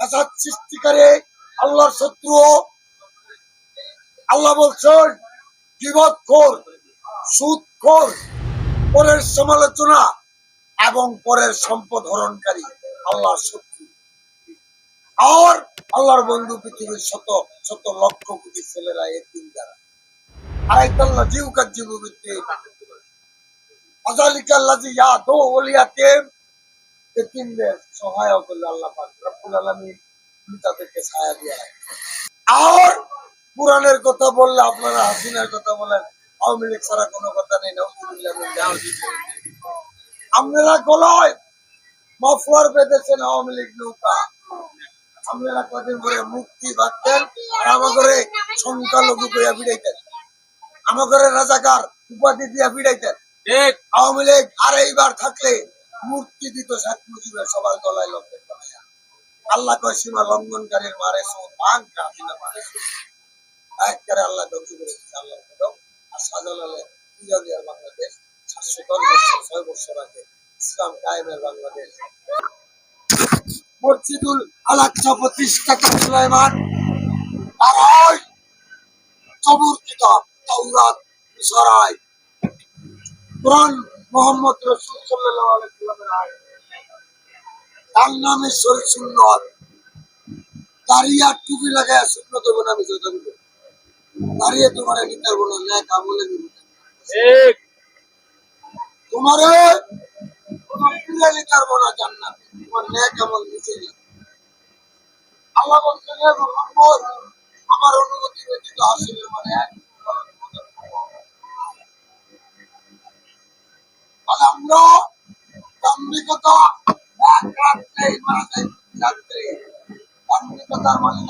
ফাসাদ সৃষ্টিকারী আল্লাহর শত্রু। আল্লাহ বলছেন গীবতখোর, সুদখোর, পরের সমালোচনা এবং পরের সম্পদ হরণকারী আল্লাহর শত্রু। আর আল্লাহর বন্ধু পৃথিবীর শত শত লক্ষ কোটি ছেলেরা এতিম যারা আরাইতাল্লাহ জিউকাত জীববিদ্যে আযালিকাল্লাযী ইয়াদু ওলিয়াতে এতিমদের সহায়ক হলো আল্লাহ পাক রব্বুল আলামিন, তাদেরকে ছায়া দিয়ে রাখে। আর পুরাণের কথা বললে আপনারা হাসিনার কথা বলেন, আওয়ামী লীগ ছাড়া কোনো কথা নেই। আপনারা গলায় মফলার বেঁধেছেন আওয়ামী লীগ নৌকা। আপনারা কদিন ধরে মুক্তি ভাবতেন আর আমাদের সংখ্যালঘু কইয়া বিড়াইতেন, আমাদের রাজাকার উপাধি দিয়া বিড়াইতেন। আওয়ামী লীগ আর এইবার থাকলে মূর্তি দিত শেখ মুজিবের সবার গলায় লম্বের গলায়। আল্লাহ কয় সীমা লঙ্ঘনকারীর মারে মারে একবারে আল্লাহ ধ্বংস করে দিচ্ছে। আল্লাহ আর শাহজালালে বাংলাদেশ 710 বছর 6 বছর আগে ইসলাম কায়েমের বাংলাদেশ। মসজিদুল আল-আকসা প্রতিষ্ঠাতা সুলাইমান তারাই জবুর কিতাব তাওরাত মুসারায় কোরআন মুহাম্মদ রাসূল সাল্লাল্লাহু আলাইহি ওয়াসাল্লামের আয়াত তার নামে শরীয়ত সুন্নাত দাঁড়িয়ে টুপি লাগায় সুন্নাত হবে না বিজয় হবে দাঁড়িয়ে তোমার নিতার বলে লেখ আমলে দিবে ঠিক তোমারে তোমার পুরা নিতার বলা জান্নাত তোমার লেখ আমল নিচে না। আল্লাহ বলছেন হে মুহাম্মদ আমার অনুমতি ব্যতীত হাসিলের মানে আমরা দাম্ভিকতা এক রাত্রেই মারা যায় যাত্রী দাম্ভিকতার মানে